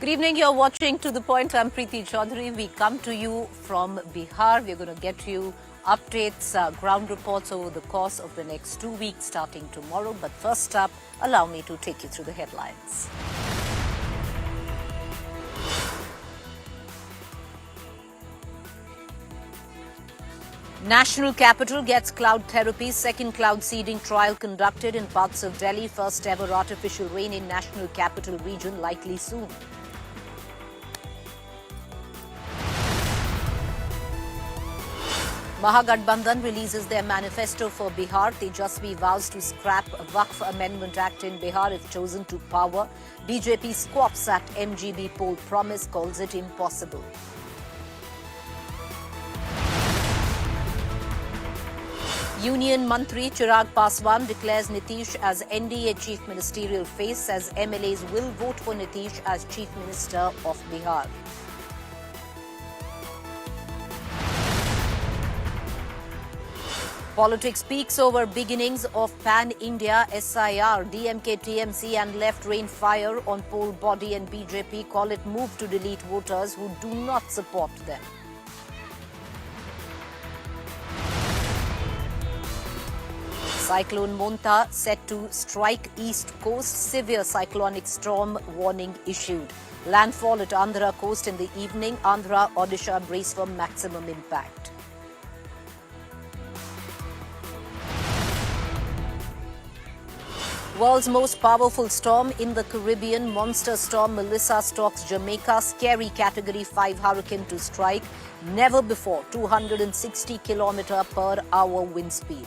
Good evening. You're watching To The Point. I'm Preeti Chaudhary. We come to you from Bihar. We're going to get you updates, ground reports over the course of the next 2 weeks starting tomorrow. But first up, allow me to take you through the headlines. National capital gets cloud therapy. Second cloud seeding trial conducted in parts of Delhi. First ever artificial rain in national capital region likely soon. Mahagathbandhan releases their manifesto for Bihar. Tejasvi vows to scrap Waqf Amendment Act in Bihar if chosen to power. BJP squawks at MGB poll promise, calls it impossible. Union Mantri Chirag Paswan declares Nitish as NDA Chief Ministerial face, says MLAs will vote for Nitish as Chief Minister of Bihar. Politics peaks over beginnings of Pan-India SIR. DMK, TMC and left rain fire on poll body and BJP call it move to delete voters who do not support them. Cyclone Monta set to strike east coast. Severe cyclonic storm warning issued. Landfall at Andhra coast in the evening. Andhra, Odisha brace for maximum impact. World's most powerful storm in the Caribbean. Monster storm Melissa stalks Jamaica. Scary Category 5 hurricane to strike. Never before 260 km/h wind speed.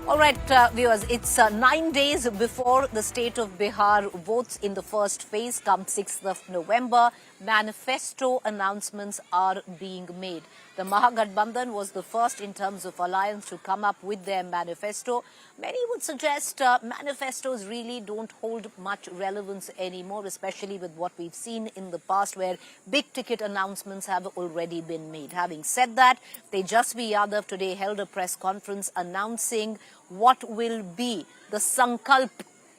All right, viewers, it's 9 days before the state of Bihar votes in the first phase come 6th of November. Manifesto announcements are being made. The Mahagathbandhan was the first in terms of alliance to come up with their manifesto. Many would suggest manifestos really don't hold much relevance anymore, especially with what we've seen in the past where big-ticket announcements have already been made. Having said that, Tejasvi Yadav today held a press conference announcing what will be the Sankalp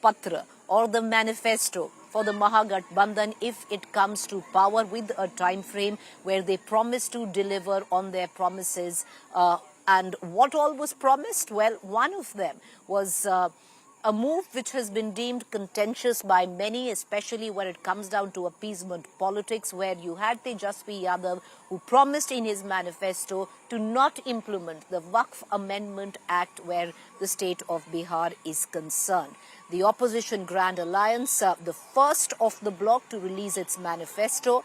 Patra or the manifesto for the Mahagathbandhan if it comes to power, with a time frame where they promise to deliver on their promises. And what all was promised? Well, one of them was a move which has been deemed contentious by many, especially when it comes down to appeasement politics, where you had Tejasvi Yadav, who promised in his manifesto to not implement the Waqf Amendment Act where the state of Bihar is concerned. The opposition Grand Alliance, the first of the bloc to release its manifesto,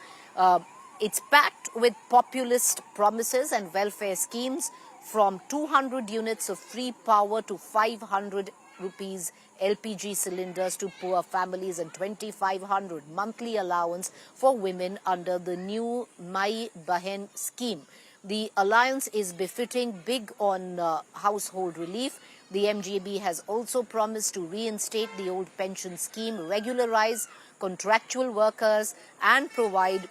it's packed with populist promises and welfare schemes, from 200 units of free power to 500 rupees LPG cylinders to poor families and 2,500 monthly allowance for women under the new Mai Bahen scheme. The alliance is befitting big on household relief. The MGB has also promised to reinstate the old pension scheme, regularize contractual workers and provide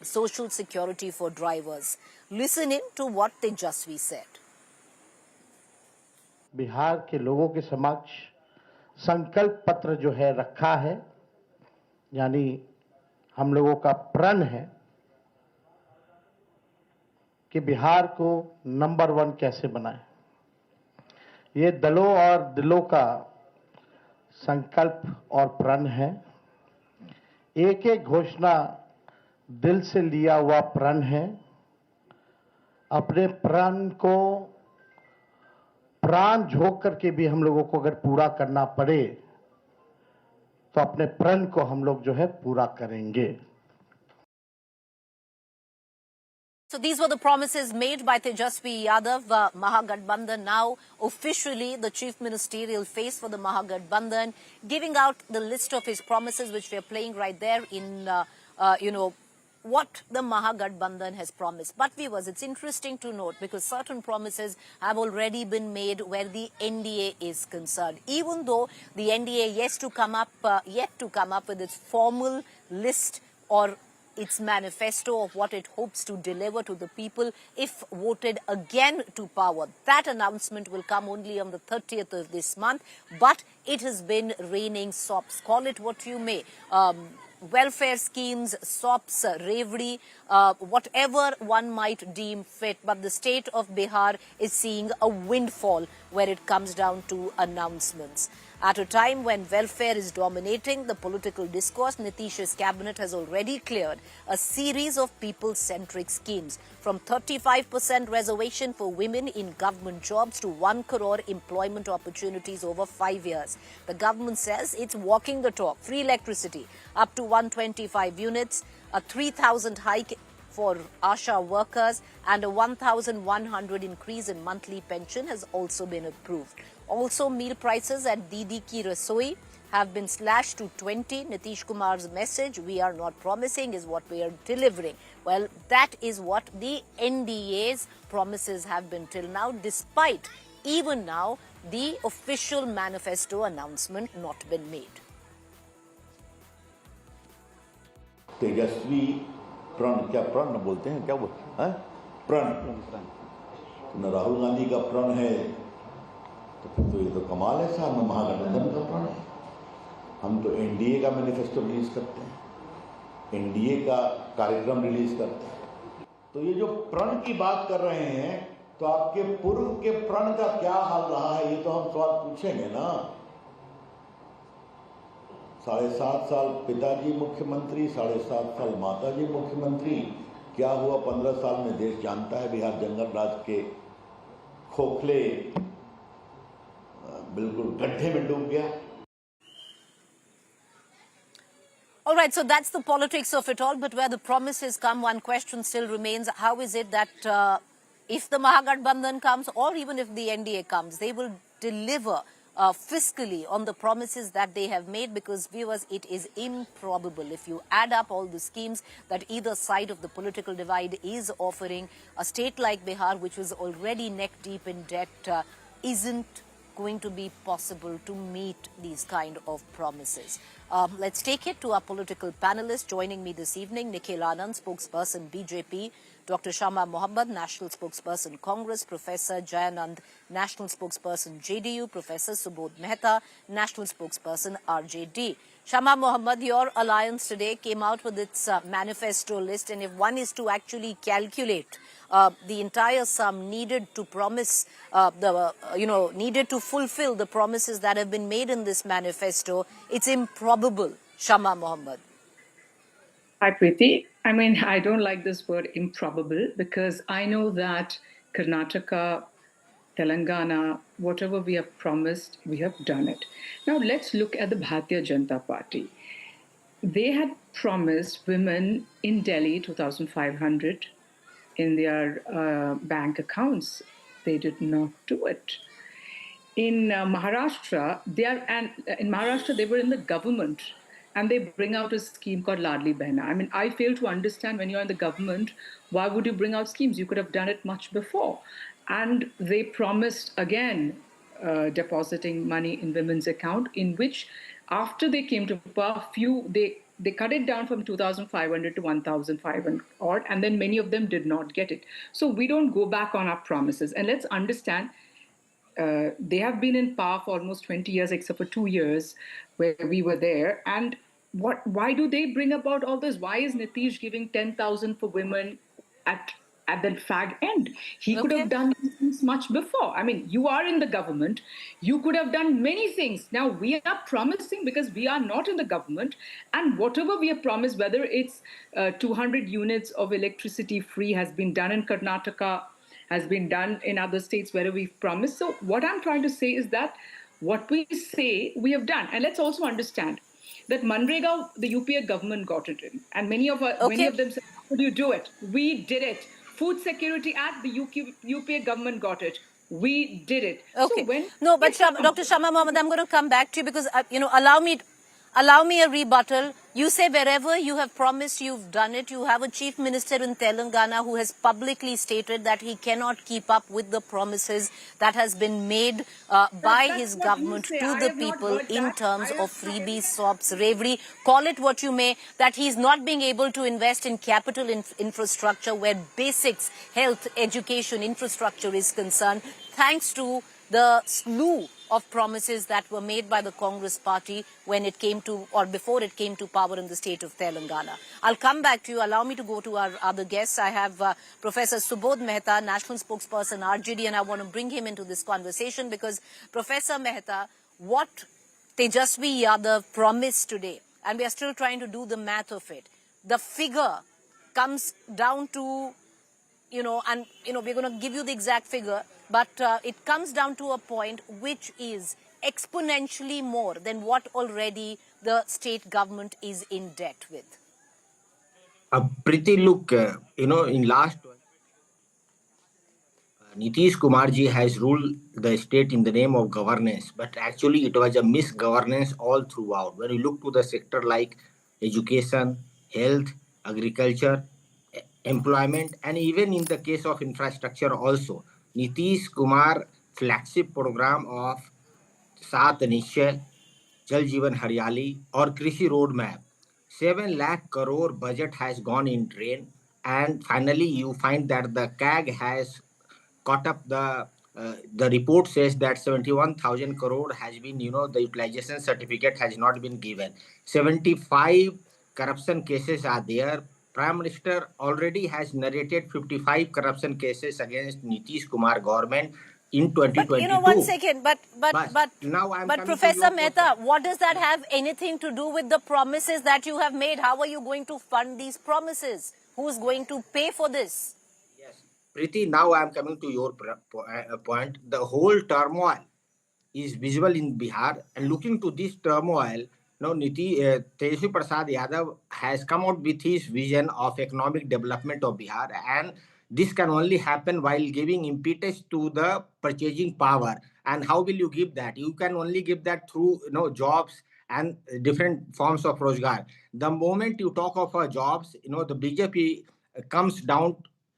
social security for drivers. Listen in to what Tejasvi said. Bihar के लोगों के समक्ष संकल्प पत्र जो है रखा है, यानी हम लोगों का प्रण है कि बिहार को नंबर 1 कैसे बनाएं। ये दलों और दिलों का संकल्प और प्रण है। एक एक घोषणा दिल से लिया हुआ प्रण है। अपने प्रण को प्राण झोंक करके भी हम लोगों को अगर पूरा करना पड़े तो अपने प्रण को हम लोग जो है पूरा करेंगे। So these were the promises made by Tejasvi Yadav. Mahagathbandhan now officially the chief ministerial face for the Mahagathbandhan, giving out the list of his promises, which we are playing right there in, what the Mahagathbandhan has promised. But viewers, it's interesting to note because certain promises have already been made where the NDA is concerned. Even though the NDA yet to come up with its formal list or its manifesto of what it hopes to deliver to the people if voted again to power. That announcement will come only on the 30th of this month, but it has been raining sops. Call it what you may. Welfare schemes, sops, reverie, whatever one might deem fit. But the state of Bihar is seeing a windfall where it comes down to announcements. At a time when welfare is dominating the political discourse, Nitish's cabinet has already cleared a series of people-centric schemes, from 35% reservation for women in government jobs to 1 crore employment opportunities over 5 years. The government says it's walking the talk. Free electricity up to 125 units, a 3,000 hike for ASHA workers, and a 1,100 increase in monthly pension has also been approved. Also, meal prices at Didi Ki Rasoi have been slashed to 20. Nitish Kumar's message, "We are not promising," is what we are delivering. Well, that is what the NDA's promises have been till now, despite even now the official manifesto announcement not been made. तेजस्वी प्रण, क्या प्रण बोलते हैं, क्या बोलते हैं, प्रण। न राहुल गांधी का प्रण है तो फिर तो ये तो कमाल है साहब, न महागठबंधन का प्रण है। हम तो एनडीए का मैनिफेस्टो रिलीज करते हैं, एनडीए का कार्यक्रम रिलीज करते हैं। तो ये जो प्रण की बात कर रहे हैं, तो आपके पूर्व के प्रण का क्या हाल रहा है, ये तो हम सवाल पूछेंगे ना। 7.5 साल पिताजी मुख्यमंत्री, 7.5 साल माताजी मुख्यमंत्री, क्या हुआ 15 साल में देश जानता है। बिहार जंगल राज के खोखले बिल्कुल गड्ढे में डूब गया। All right, so that's the politics of it all. But where the promises come, one question still remains: how is it that if the Mahagathbandhan comes, or even if the NDA comes, they will deliver fiscally on the promises that they have made? Because, viewers, it is improbable. If you add up all the schemes that either side of the political divide is offering, a state like Bihar, which was already neck deep in debt, isn't going to be possible to meet these kind of promises. Let's take it to our political panelists. Joining me this evening, Nikhil Anand, spokesperson BJP, Dr. Shama Mohammed, national spokesperson Congress, Professor Jayanand, national spokesperson JDU, Professor Subodh Mehta, national spokesperson RJD. Shama Mohammed, your alliance today came out with its manifesto list, and if one is to actually calculate the entire sum needed to promise, needed to fulfill the promises that have been made in this manifesto, it's improbable. Shama Mohammed. Hi, Preeti. I mean, I don't like this word improbable, because I know that Karnataka, Telangana, whatever we have promised, we have done it. Now, let's look at the Bharatiya Janata Party. They had promised women in Delhi 2,500 in their bank accounts. They did not do it. In Maharashtra, they were in the government, and they bring out a scheme called Ladli Behna. I mean, I fail to understand, when you're in the government, why would you bring out schemes? You could have done it much before. And they promised again depositing money in women's account, in which after they came to power, they cut it down from 2,500 to 1,500 odd, and then many of them did not get it. So we don't go back on our promises. And let's understand, they have been in power for almost 20 years, except for 2 years where we were there. And why do they bring about all this? Why is Nitish giving 10,000 for women at the fag end? He could have done these things much before. I mean, you are in the government. You could have done many things. Now, we are promising because we are not in the government. And whatever we have promised, whether it's 200 units of electricity free has been done in Karnataka, has been done in other states where we've promised. So what I'm trying to say is that what we say, we have done. And let's also understand that Manrega, the UPA government got it in. And many of them said, how could you do it? We did it. Food Security Act, the UPA government got it. We did it. Okay. So Dr. Shama Mohammed, I'm going to come back to you, because, Allow me a rebuttal. You say wherever you have promised, you've done it. You have a chief minister in Telangana who has publicly stated that he cannot keep up with the promises that has been made by That's his what you government say. to I the have not people heard in that. terms I of have not- freebies, SOPs, Reverie. Call it what you may, that he's not being able to invest in capital infrastructure where basics, health, education, infrastructure is concerned, thanks to the slew of promises that were made by the Congress party when it came to, or before it came to power in the state of Telangana. I'll come back to you. Allow me to go to our other guests. I have Professor Subodh Mehta, National Spokesperson, RJD, and I want to bring him into this conversation because, Professor Mehta, what Tejasvi Yadav promised today, and we are still trying to do the math of it, the figure comes down to, we're going to give you the exact figure, but it comes down to a point which is exponentially more than what already the state government is in debt with. Pretty look, in last Nitish Kumar ji has ruled the state in the name of governance, but actually it was a misgovernance all throughout. When you look to the sector like education, health, agriculture, employment, and even in the case of infrastructure also, Nitish Kumar flagship program of सात निश्चय जल जीवन हरियाली और कृषि road map 7 lakh crore budget has gone in drain, and finally you find that the CAG has caught up the report says that 71,000 crore has been, the utilization certificate has not been given. 75 corruption cases are there. Prime Minister already has narrated 55 corruption cases against Nitish Kumar government in But 2022. 1 second, but now I'm coming to Professor your Mehta, question. what does that have anything to do with the promises that you have made? How are you going to fund these promises? Who's going to pay for this? Yes, Preeti, now I'm coming to your point. The whole turmoil is visible in Bihar, and looking to this turmoil, now Tejasvi Prasad Yadav has come out with his vision of economic development of Bihar, and this can only happen while giving impetus to the purchasing power. And how will you give that? You can only give that through jobs and different forms of rojgar. The moment you talk of jobs, the BJP comes down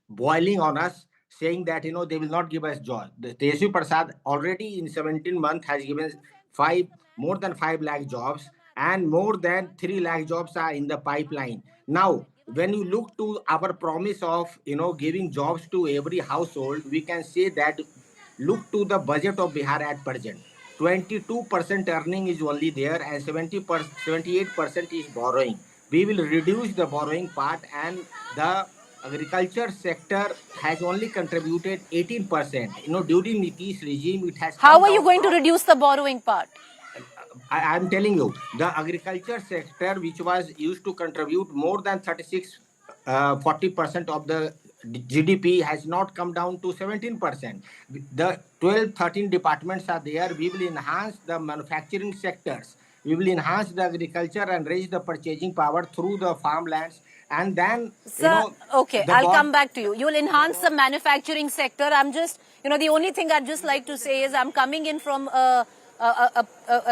boiling on us, saying that they will not give us job. The Tejasvi Prasad already in 17 months has given more than 5 lakh jobs, and more than 3 lakh jobs are in the pipeline. Now, when you look to our promise of giving jobs to every household, we can say that look to the budget of Bihar at present. 22% earning is only there, and 78% is borrowing. We will reduce the borrowing part, and the agriculture sector has only contributed 18%. During Nitish regime, it has How come are you down going to from. reduce the borrowing part? I'm telling you, the agriculture sector, which was used to contribute more than 40% of the GDP, has not come down to 17%. The 12, 13 departments are there. We will enhance the manufacturing sectors. We will enhance the agriculture and raise the purchasing power through the farmlands. And then, Sir, okay, the I'll board. come back to you. You'll enhance the manufacturing sector. I'm just, the only thing I'd just like to say is I'm coming in from a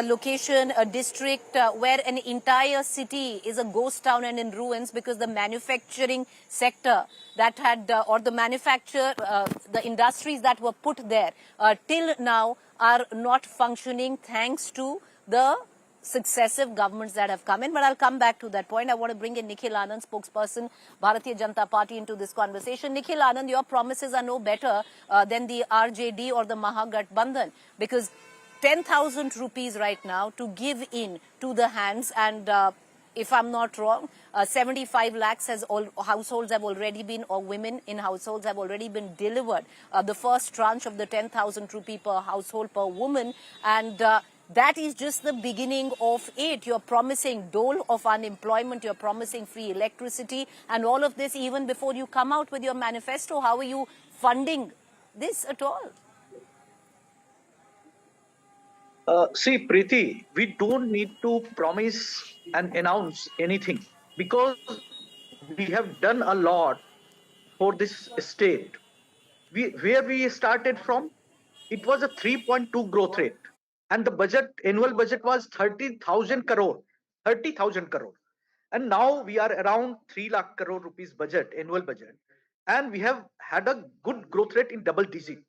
location, a district where an entire city is a ghost town and in ruins because the manufacturing sector that had, or the the industries that were put there till now are not functioning thanks to the successive governments that have come in. But I'll come back to that point. I want to bring in Nikhil Anand, spokesperson, Bharatiya Janata Party, into this conversation. Nikhil Anand, your promises are no better than the RJD or the Mahagathbandhan, because 10,000 rupees right now to give in to the hands, and if I'm not wrong, 75 lakhs households have already been, or women in households have already been delivered. The first tranche of the 10,000 rupee per household per woman, and that is just the beginning of it. You're promising dole of unemployment, you're promising free electricity, and all of this even before you come out with your manifesto. How are you funding this at all? See, Preeti, we don't need to promise and announce anything because we have done a lot for this state. Where we started from, it was a 3.2 growth rate, and the annual budget was 30,000 crore. 30,000 crore. And now we are around 3 lakh crore rupees budget, annual budget. And we have had a good growth rate in double digit.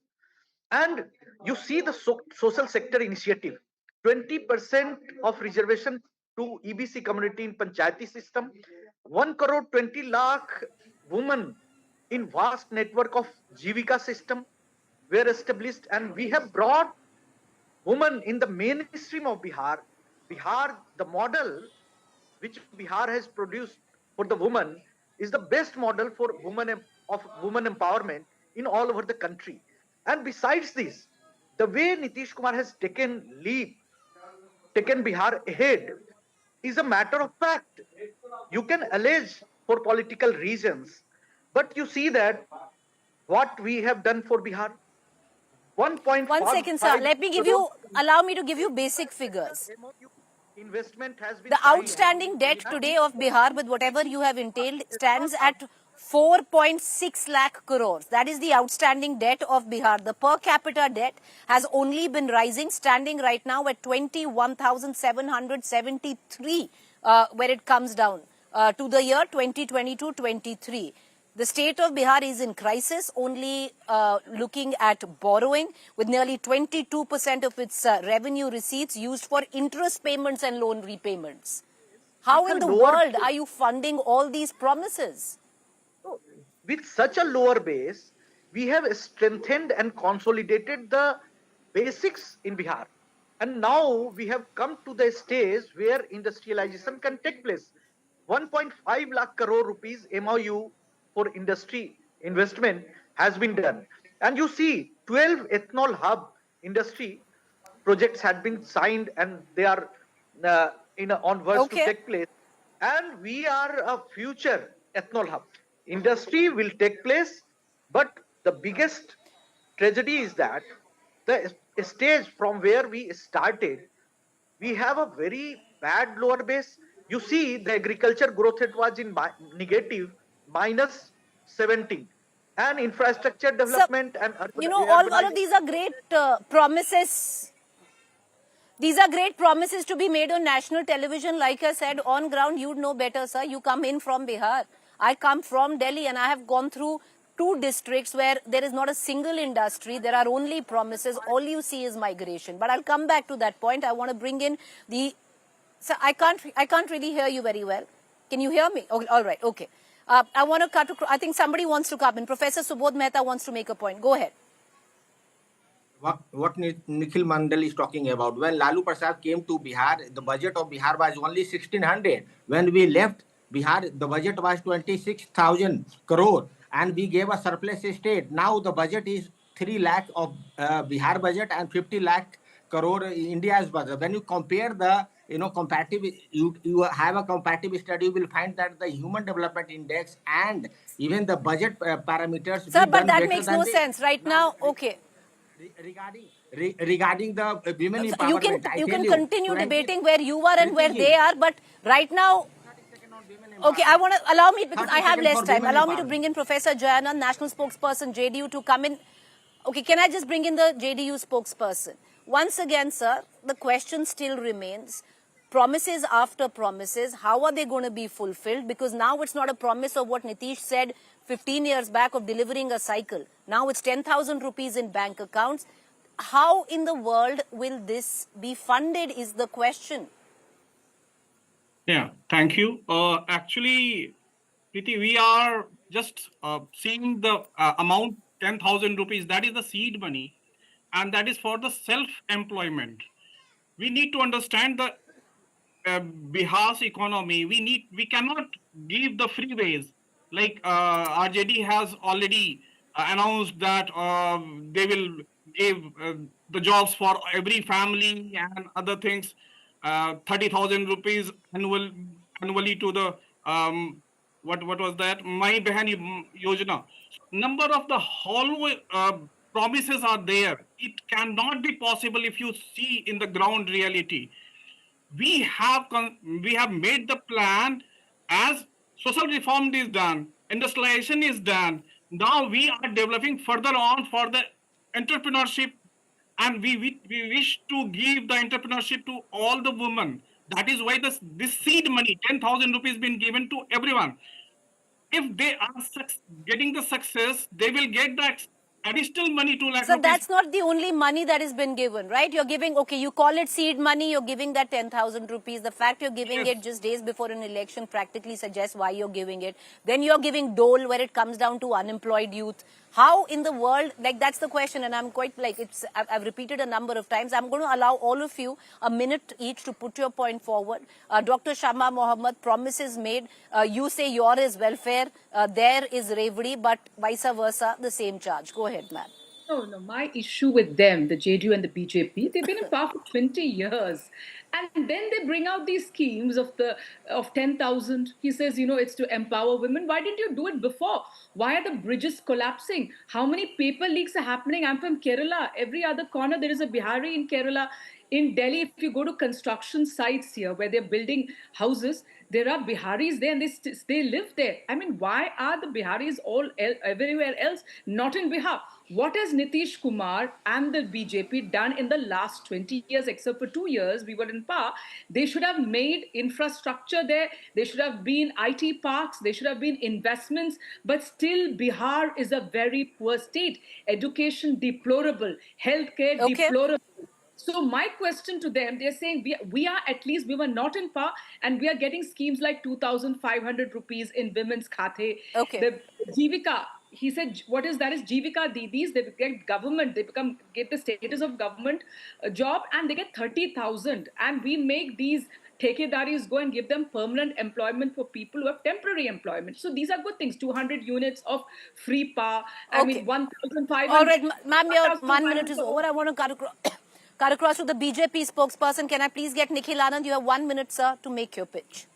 And you see the social sector initiative, 20% of reservation to EBC community in Panchayati system, 1 crore 20 lakh women in vast network of Jivika system were established, and we have brought women in the mainstream of Bihar. Bihar, the model which Bihar has produced for the woman, is the best model for women empowerment in all over the country. And besides this, the way Nitish Kumar has taken Bihar ahead is a matter of fact. You can allege for political reasons, but you see that what we have done for Bihar, 1.5 1 second, sir. Allow me to give you basic figures. investment has been The signed. outstanding debt today of Bihar, with whatever you have entailed, stands at 4.6 lakh crores. That is the outstanding debt of Bihar. The per capita debt has only been rising, standing right now at 21,773 when it comes down to the year 2022-23. The state of Bihar is in crisis, only looking at borrowing, with nearly 22% of its revenue receipts used for interest payments and loan repayments. How in the world are you funding all these promises? With such a lower base, we have strengthened and consolidated the basics in Bihar. And now we have come to the stage where industrialization can take place. 1.5 lakh crore rupees MOU for industry investment has been done. And you see, 12 ethanol hub industry projects had been signed, and they are onwards to take place. And we are a future ethanol hub. Industry will take place, but the biggest tragedy is that the stage from where we started, we have a very bad lower base. You see, the agriculture growth rate was in negative, minus 17. And infrastructure development and all of these are great promises. These are great promises to be made on national television. Like I said, on ground, you'd know better, sir. You come in from Bihar. I come from Delhi, and I have gone through 2 districts where there is not a single industry. There are only promises. All you see is migration. But I'll come back to that point. I want to bring in the... Sir, I can't really hear you very well. Can you hear me? Oh, all right. Okay. I want to cut to... I think somebody wants to come in. Professor Subodh Mehta wants to make a point. Go ahead. What Nikhil Mandal is talking about. When Lalu Prasad came to Bihar, the budget of Bihar was only 1,600. When we left Bihar, the budget was 26,000 crore, and we gave a surplus state. Now the budget is 3 lakh of Bihar budget and 50 lakh crore India's budget. When you compare the comparative, you have a comparative study, you will find that the human development index and even the budget parameters. Sir, but that makes no sense right now. Okay. Regarding the women empowerment, you can continue debating where you are and where they are, but right now. Okay, I want to allow me, because I have less time. Allow me to bring in Professor Jayanand, national spokesperson, JDU, to come in. Okay, can I just bring in the JDU spokesperson? Once again, sir, the question still remains. Promises after promises, how are they going to be fulfilled? Because now it's not a promise of what Nitish said 15 years back of delivering a cycle. Now it's 10,000 rupees in bank accounts. How in the world will this be funded is the question. Yeah, thank you. Actually, Preeti, we are just seeing the amount 10,000 rupees. That is the seed money, and that is for the self-employment. We need to understand the Bihar's economy. We cannot give the freeways. Like RJD has already announced that they will give the jobs for every family and other things. 30,000 rupees annually to the what was that? My Behan Yojana. Number of the hollow promises are there. It cannot be possible if you see in the ground reality. We have made the plan as social reform is done, industrialization is done. Now we are developing further on for the entrepreneurship, and we wish to give the entrepreneurship to all the women. That is why this seed money, 10,000 rupees, been given to everyone. If they are getting the success, they will get that additional money, 2 lakh So rupees. that's not the only money that has been given, right? You're giving, okay, you call it seed money, you're giving that 10,000 rupees. The fact you're giving Yes. it just days before an election practically suggests why you're giving it. Then you're giving dole where it comes down to unemployed youth. How in the world, like that's the question, and I'm quite like, I've repeated a number of times. I'm going to allow all of you a minute each to put your point forward. Dr. Shama Mohammed, promises made. You say your is welfare, there is Revdi, but vice versa, the same charge. Go ahead, ma'am. No. My issue with them, the JDU and the BJP, they've been in power for 20 years, and then they bring out these schemes of 10,000. He says, it's to empower women. Why didn't you do it before? Why are the bridges collapsing? How many paper leaks are happening? I'm from Kerala. Every other corner there is a Bihari in Kerala. In Delhi, if you go to construction sites here where they're building houses, there are Biharis there and they live there. I mean, why are the Biharis everywhere else, not in Bihar? What has Nitish Kumar and the BJP done in the last 20 years, except for 2 years we were in power? They should have made infrastructure there. They should have been IT parks. They should have been investments. But still, Bihar is a very poor state. Education deplorable. Healthcare Okay. deplorable. So my question to them, they're saying we are at least, we were not in power and we are getting schemes like 2,500 rupees in women's khate. Okay. The Jivika, he said, what is that? Is Jivika Didis. They get government, they get the status of government job and they get 30,000. And we make these Thekedaris go and give them permanent employment for people who have temporary employment. So these are good things. 200 units of free power. I Okay. mean, 1,500. All right, ma'am, your 1 minute is over. I want to cut across to the BJP spokesperson. Can I please get Nikhil Anand? You have 1 minute, sir, to make your pitch.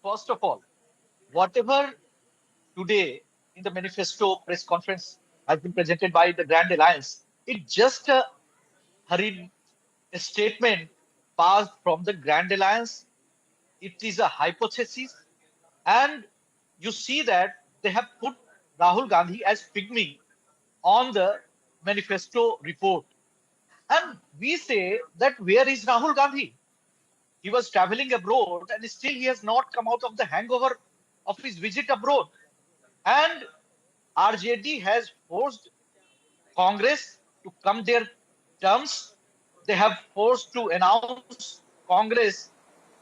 First of all, whatever today in the manifesto press conference has been presented by the Grand Alliance, it's just a hurried statement passed from the Grand Alliance. It is a hypothesis, and you see that they have put Rahul Gandhi as pygmy on the manifesto report. And we say that where is Rahul Gandhi? He was traveling abroad and still he has not come out of the hangover of his visit abroad. And RJD has forced Congress to come their terms. They have forced to announce Congress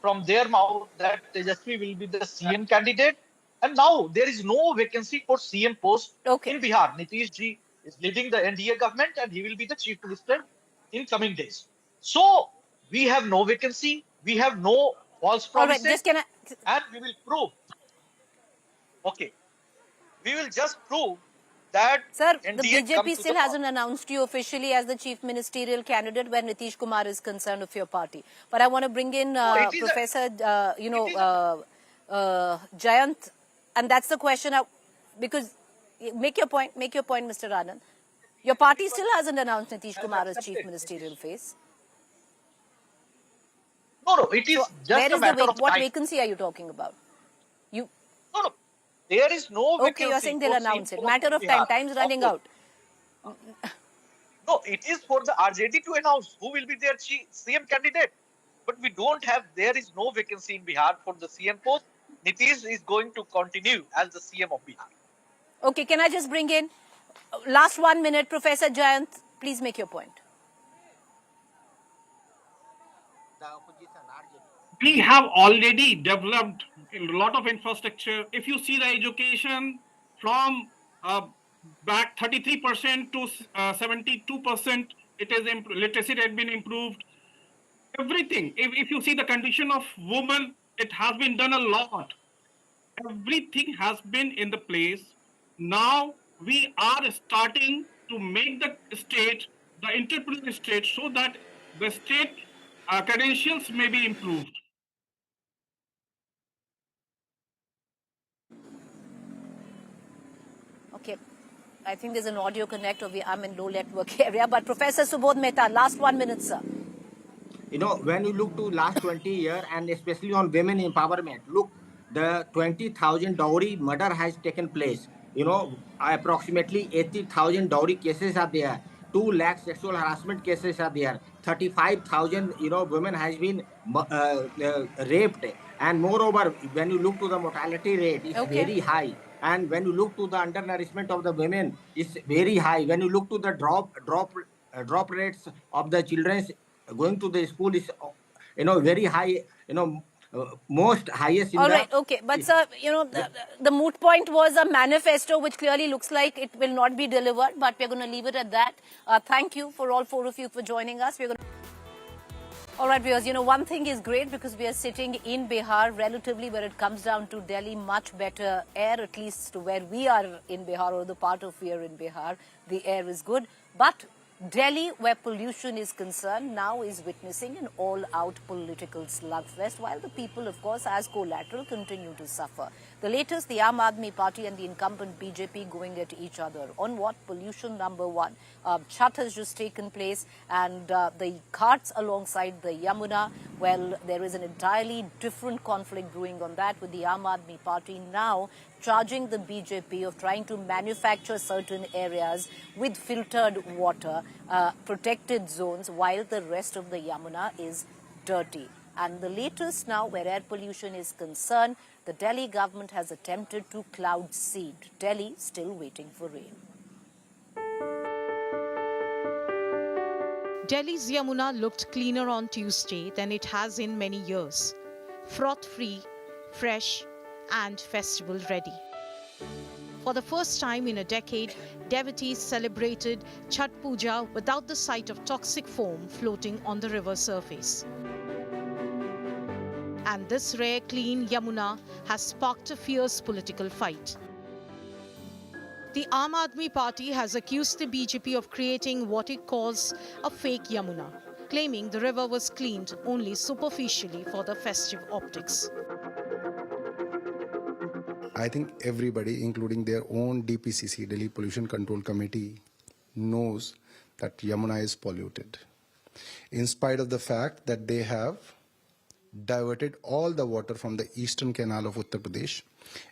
from their mouth that Tejasvi will be the CM candidate. And now there is no vacancy for CM post in Bihar. Nitish Ji is leading the NDA government and he will be the chief minister in coming days. So we have no vacancy. We have no false promises. All right, just can I... And we will prove. Okay. We will just prove that Sir, NDA the BJP comes to still the hasn't announced you officially as the chief ministerial candidate where Nitish Kumar is concerned of your party. But I want to bring in Professor, Jayant, and that's the question. Because make your point, Mr. Anand. Your party still hasn't announced Nitish Kumar as chief ministerial face. No, it is just a matter of time. What vacancy are you talking about? No. There is no vacancy. Okay, you're saying they'll announce it. Matter of time. Time's running out. No, it is for the RJD to announce who will be their CM candidate. But we don't have, there is no vacancy in Bihar for the CM post. Nitish is going to continue as the CM of Bihar. Okay, can I just bring in last 1 minute, Professor Jayant? Please make your point. We have already developed a lot of infrastructure. If you see the education from back 33% to 72%, it is literacy has been improved. Everything. If you see the condition of women, it has been done a lot. Everything has been in the place. Now we are starting to make the state, the entrepreneurial state, so that the state credentials may be improved. Okay. I think there's an audio connect or I'm in low network area. But Professor Subodh Mehta, last 1 minute, sir. When you look to last 20 years and especially on women empowerment, look, the 20,000 dowry murder has taken place. Approximately 80,000 dowry cases are there. 2 lakh sexual harassment cases are there. 35,000 women has been raped, and moreover when you look to the mortality rate it's Okay. very high, and when you look to the undernourishment of the women it's very high. When you look to the drop rates of the children going to the school is very high, most highest in All the right, okay. But, sir, the moot point was a manifesto which clearly looks like it will not be delivered, but we're going to leave it at that. Thank you for all four of you for joining us. All right, viewers, one thing is great because we are sitting in Bihar, relatively where it comes down to Delhi, much better air, at least where we are in Bihar or the part of we are in Bihar, the air is good. But Delhi, where pollution is concerned, now is witnessing an all-out political slugfest, while the people, of course, as collateral, continue to suffer. The latest, the Aam Aadmi Party and the incumbent BJP going at each other. On what? Pollution number one. Chhath has just taken place, and the Ghats alongside the Yamuna, well, there is an entirely different conflict brewing on that, with the Aam Aadmi Party now charging the BJP of trying to manufacture certain areas with filtered water, protected zones, while the rest of the Yamuna is dirty. And the latest now, where air pollution is concerned, the Delhi government has attempted to cloud seed. Delhi still waiting for rain. Delhi's Yamuna looked cleaner on Tuesday than it has in many years. Froth-free, fresh, and festival ready. For the first time in a decade, devotees celebrated Chhath Puja without the sight of toxic foam floating on the river surface. And this rare clean Yamuna has sparked a fierce political fight. The Aam Aadmi Party has accused the BJP of creating what it calls a fake Yamuna, claiming the river was cleaned only superficially for the festive optics. I think everybody, including their own DPCC, Delhi Pollution Control Committee, knows that Yamuna is polluted. In spite of the fact that they have diverted all the water from the eastern canal of Uttar Pradesh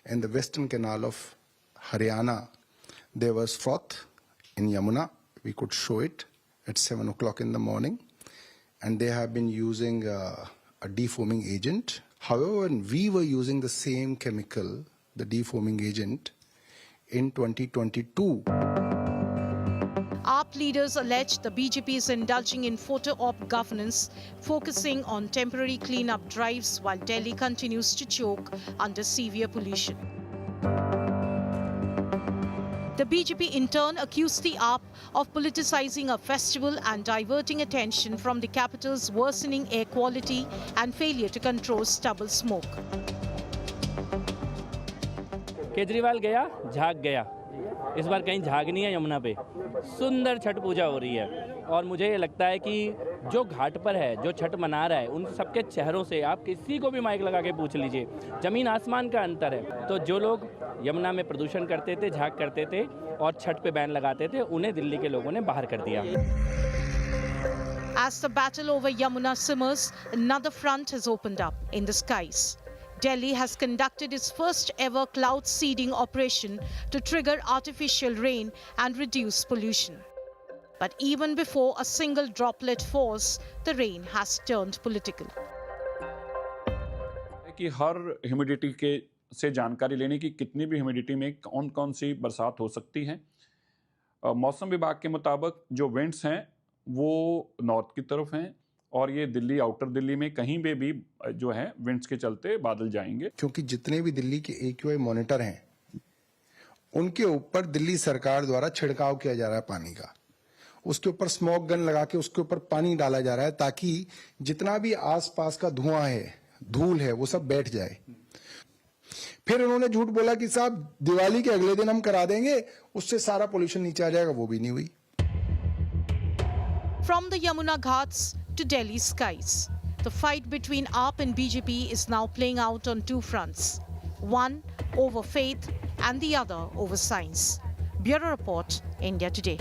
and the western canal of Haryana, there was froth in Yamuna. We could show it at 7 o'clock in the morning. And they have been using a defoaming agent. However, when we were using the same chemical, the defoaming agent, in 2022. AAP leaders allege the BJP is indulging in photo-op governance, focusing on temporary clean-up drives while Delhi continues to choke under severe pollution. The BJP in turn accused the AAP of politicizing a festival and diverting attention from the capital's worsening air quality and failure to control stubble smoke. Kejriwal गया झाग गया, इस बार कहीं झाग नहीं है यमुना पे, सुंदर छठ पूजा हो रही है। और मुझे ये लगता है कि जो घाट पर है, जो छठ मना रहा है, उन सबके चेहरों से आप किसी को भी माइक लगा के पूछ लीजिए, जमीन आसमान का अंतर है। तो जो लोग यमुना में प्रदूषण करते थे, झाग करते थे और छठ पे बैन लगाते थे, उन्हें दिल्ली के लोगों ने बाहर कर दिया। As the battle over Yamuna simmers, another front has opened up in the skies. Delhi has conducted its first ever cloud seeding operation to trigger artificial rain and reduce pollution. But even before a single droplet falls, the rain has turned political. कि हर humidity के से जानकारी लेने की कितनी भी humidity में कौन कौन सी बरसात हो सकती है। मौसम विभाग के मुताबिक जो विंड्स हैं वो नॉर्थ की तरफ हैं और ये दिल्ली, आउटर दिल्ली में कहीं पे भी जो है विंड्स के चलते बादल जाएंगे। क्योंकि जितने भी दिल्ली के AQI मॉनिटर हैं, उनके ऊपर दिल्ली सरकार द्वारा छिड़काव किया जा रहा है पानी का। उसके ऊपर स्मोक गन लगा के उसके ऊपर पानी डाला जा रहा है ताकि जितना भी आसपास का धुआं है, धूल है, वो सब बैठ जाए। फिर उन्होंने झूठ बोला कि साहब दिवाली के अगले दिन हम करा देंगे, उससे सारा पोल्यूशन नीचे आ जाएगा, वो भी नहीं हुई। From the Yamuna Ghats to Delhi skies, the fight between AAP and BJP is now playing out on two fronts. One over faith and the other over science. Bureau Report, India Today.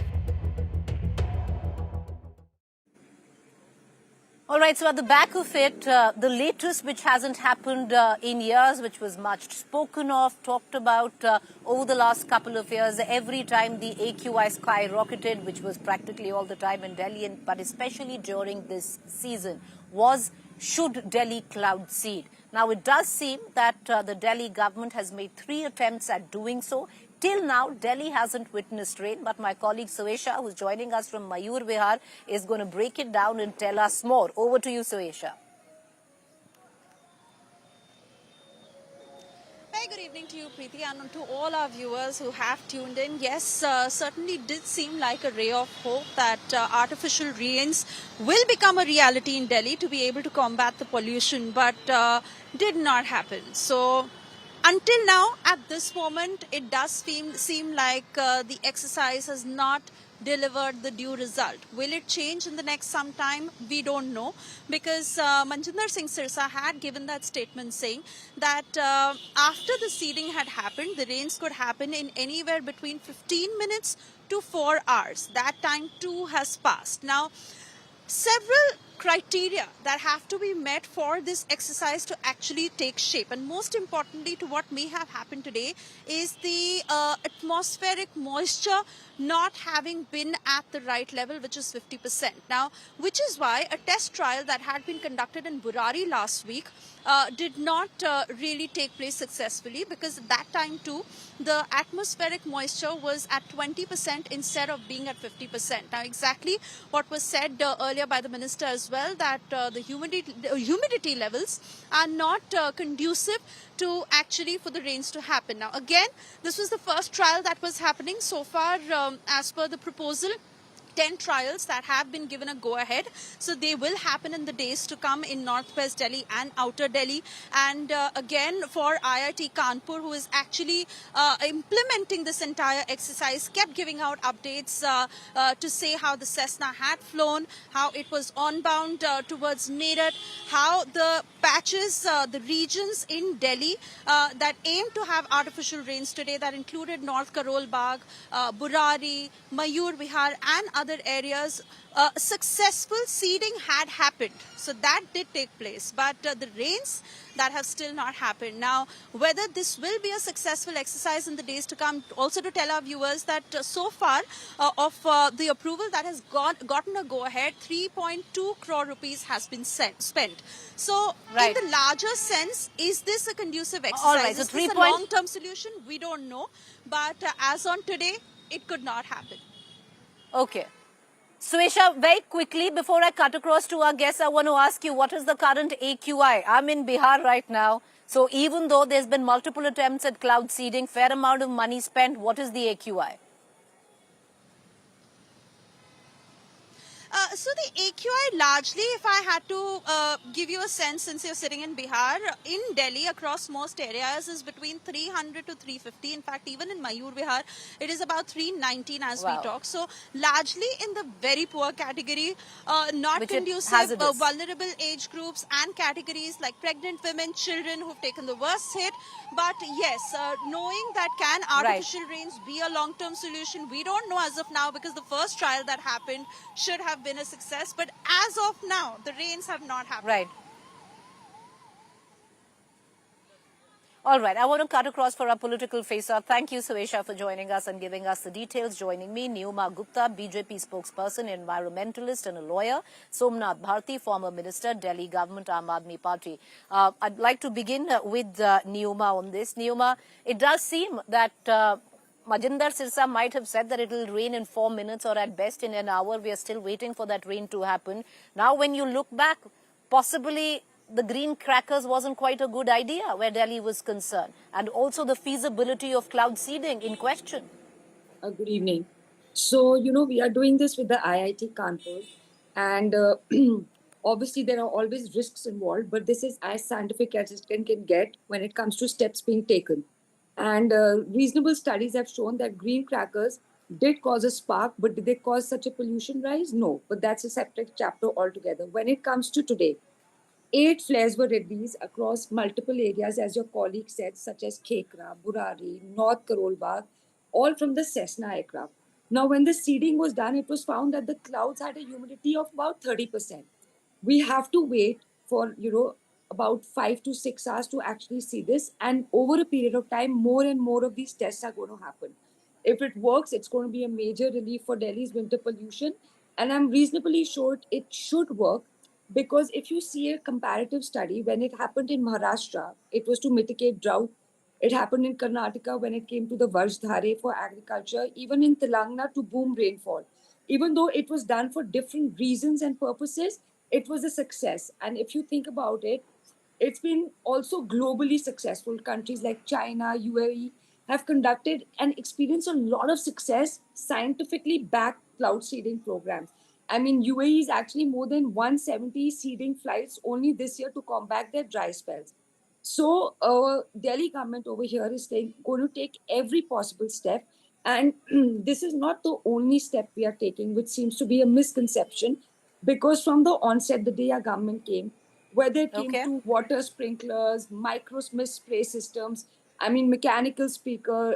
All right, so at the back of it, the latest, which hasn't happened in years, which was much spoken of, talked about over the last couple of years, every time the AQI skyrocketed, which was practically all the time in Delhi, but especially during this season, was should Delhi cloud seed? Now, it does seem that the Delhi government has made 3 attempts at doing so. Till now, Delhi hasn't witnessed rain, but my colleague Suesha, who's joining us from Mayur Vihar, is going to break it down and tell us more. Over to you, Suesha. Very good evening to you, Preeti, and to all our viewers who have tuned in. Yes, certainly did seem like a ray of hope that artificial rains will become a reality in Delhi to be able to combat the pollution, but did not happen. So, until now, at this moment, it does seem like the exercise has not delivered the due result. Will it change in the next some time? We don't know, because Manjinder Singh Sirsa had given that statement saying that after the seeding had happened, the rains could happen in anywhere between 15 minutes to 4 hours. That time too has passed. Now, several criteria that have to be met for this exercise to actually take shape, and most importantly to what may have happened today is the atmospheric moisture not having been at the right level, which is 50%. Now, which is why a test trial that had been conducted in Burari last week did not really take place successfully, because at that time too the atmospheric moisture was at 20% instead of being at 50%. Now, exactly what was said earlier by the minister as well, that the humidity levels are not conducive to actually for the rains to happen. Now, again, this was the first trial that was happening so far. As per the proposal, 10 trials that have been given a go-ahead. So they will happen in the days to come in Northwest Delhi and Outer Delhi. And again, for IIT Kanpur, who is actually implementing this entire exercise, kept giving out updates to say how the Cessna had flown, how it was onbound towards Meerut, how the patches, the regions in Delhi that aim to have artificial rains today, that included North Karol Bagh, Burari, Mayur Vihar and other areas, successful seeding had happened. So that did take place. But the rains that have still not happened. Now, whether this will be a successful exercise in the days to come, also to tell our viewers that so far of the approval that has gotten a go-ahead, 3.2 crore rupees has been spent. So, in the larger sense, is this a conducive exercise? All right, so is this a long-term solution? We don't know. But as on today, it could not happen. Okay. Suesha, very quickly, before I cut across to our guests, I want to ask you, what is the current AQI? I'm in Bihar right now. So even though there's been multiple attempts at cloud seeding, fair amount of money spent, what is the AQI? So the AQI largely, if I had to give you a sense, since you're sitting in Bihar, in Delhi across most areas is between 300 to 350. In fact, even in Mayur Vihar, it is about 319 as we talk. So largely in the very poor category, not conducive, vulnerable age groups and categories like pregnant women, children who've taken the worst hit. But yes, knowing that can artificial rains be a long-term solution, we don't know as of now, because the first trial that happened should have been a success, but as of now the rains have not happened. Right. All right, I want to cut across for our political face-off. Thank you, Suesha, for joining us and giving us the details. Joining me, Neoma Gupta, BJP spokesperson, environmentalist and a lawyer. Somnath Bharti, former minister, Delhi government, Aam Aadmi Party. I'd like to begin with Neoma on this. Neoma, it does seem that Manjinder Sirsa might have said that it will rain in 4 minutes or at best in an hour. We are still waiting for that rain to happen. Now, when you look back, possibly the green crackers wasn't quite a good idea where Delhi was concerned, and also the feasibility of cloud seeding in question. Good evening. So, we are doing this with the IIT Kanpur, and obviously there are always risks involved, but this is as scientific as it can get when it comes to steps being taken. And reasonable studies have shown that green crackers did cause a spark, but did they cause such a pollution rise? No, but that's a separate chapter altogether. When it comes to today, 8 flares were released across multiple areas, as your colleague said, such as Khekra, Burari, North Karol Bagh, all from the Cessna aircraft. Now, when the seeding was done, it was found that the clouds had a humidity of about 30%. We have to wait for, about 5 to 6 hours to actually see this. And over a period of time, more and more of these tests are going to happen. If it works, it's going to be a major relief for Delhi's winter pollution. And I'm reasonably sure it should work, because if you see a comparative study, when it happened in Maharashtra, it was to mitigate drought. It happened in Karnataka when it came to the Varshdhare for agriculture, even in Telangana to boom rainfall. Even though it was done for different reasons and purposes, it was a success. And if you think about it, it's been also globally successful. Countries like China, UAE have conducted and experienced a lot of success, scientifically backed cloud seeding programs. I mean, UAE is actually more than 170 seeding flights only this year to combat their dry spells. So, Delhi government over here is going to take every possible step. And this is not the only step we are taking, which seems to be a misconception, because from the onset, the day our government came, whether it came to water sprinklers, micro mist spray systems, I mean, mechanical sweepers,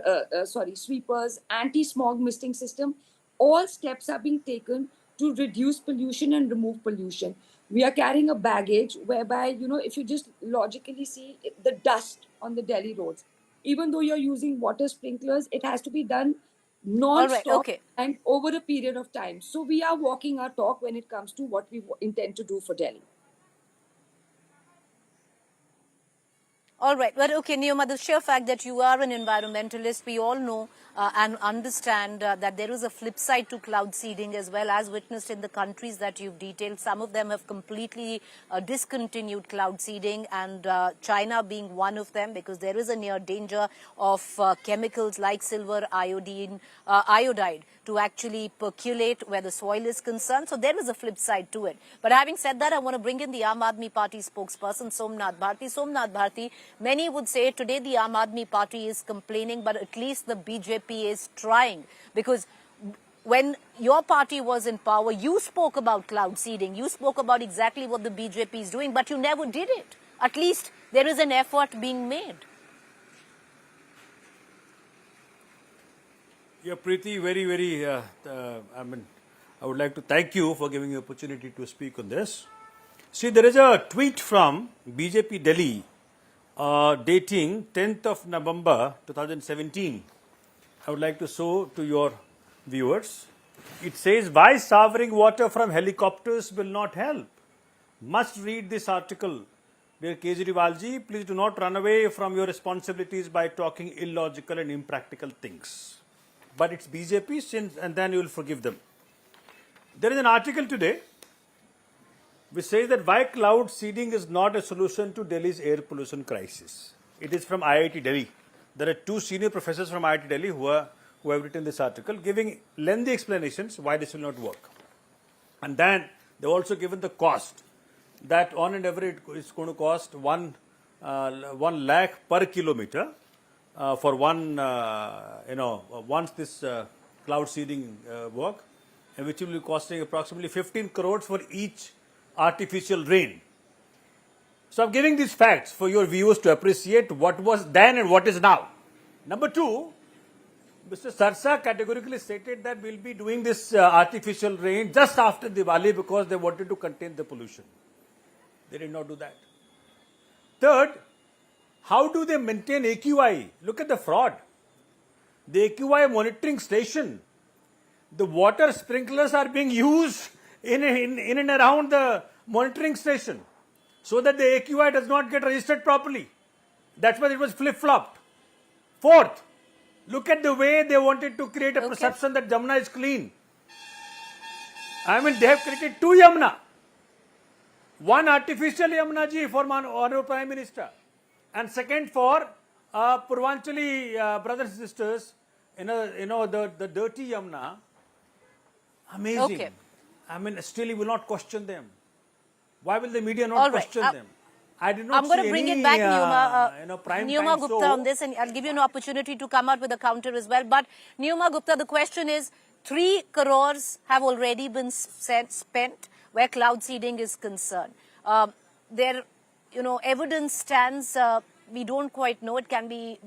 anti-smog misting system, all steps are being taken to reduce pollution and remove pollution. We are carrying a baggage whereby, if you just logically see the dust on the Delhi roads, even though you're using water sprinklers, it has to be done non-stop and over a period of time. So we are walking our talk when it comes to what we intend to do for Delhi. All right. Well, okay, Neoma, the sheer fact that you are an environmentalist, we all know and understand that there is a flip side to cloud seeding as well, as witnessed in the countries that you've detailed. Some of them have completely discontinued cloud seeding, and China being one of them, because there is a near danger of chemicals like silver iodide to actually percolate where the soil is concerned. So there is a flip side to it. But having said that, I want to bring in the Aam Aadmi Party spokesperson, Somnath Bharti. Somnath Bharti, many would say today the Aam Aadmi Party is complaining, but at least the BJP is trying. Because when your party was in power, you spoke about cloud seeding. You spoke about exactly what the BJP is doing, but you never did it. At least there is an effort being made. Yeah, Preeti, very, I would like to thank you for giving me the opportunity to speak on this. See, there is a tweet from BJP Delhi dating 10th of November 2017. I would like to show to your viewers. It says, why showering water from helicopters will not help. Must read this article. Dear Kejriwal ji, please do not run away from your responsibilities by talking illogical and impractical things. But it's BJP, and then you will forgive them. There is an article today which says that why cloud seeding is not a solution to Delhi's air pollution crisis. It is from IIT Delhi. There are two senior professors from IIT Delhi who have written this article, giving lengthy explanations why this will not work. And then they've also given the cost, that on and average it's going to cost 1 lakh per kilometer. For one, once this cloud seeding work, which will be costing approximately 15 crores for each artificial rain. So I'm giving these facts for your viewers to appreciate what was then and what is now. Number two, Mr. Sarsa categorically stated that we'll be doing this artificial rain just after Diwali because they wanted to contain the pollution. They did not do that. Third, how do they maintain AQI? Look at the fraud. The AQI monitoring station, the water sprinklers are being used in and around the monitoring station so that the AQI does not get registered properly. That's why it was flip-flopped. Fourth, look at the way they wanted to create a perception that Jamuna is clean. I mean, they have created two Yamuna. One artificial Yamuna ji for Honorable Prime Minister, and second for Purvanchali brothers and sisters, the dirty Yamuna. Amazing. I mean, still you will not question them. Why will the media not question them? I did not I'm going to bring it back, Neoma Gupta on this, and I'll give you an opportunity to come out with a counter as well. But Neoma Gupta, the question is, 3 crores have already been spent where cloud seeding is concerned. Evidence stands we don't quite know. It can be,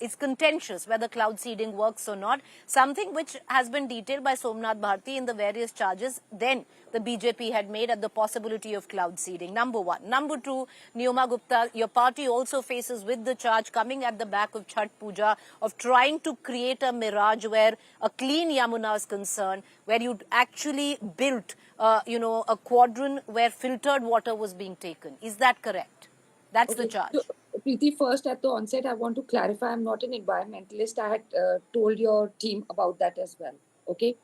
it's contentious whether cloud seeding works or not. Something which has been detailed by Somnath Bharti in the various charges then the BJP had made at the possibility of cloud seeding. Number one. Number two, Neoma Gupta, your party also faces with the charge coming at the back of Chhath Puja of trying to create a mirage where a clean Yamuna is concerned, where you actually built, a quadrant where filtered water was being taken. Is that correct? That's the charge. So, Preeti, first at the onset, I want to clarify I'm not an environmentalist. I had told your team about that as well. Okay.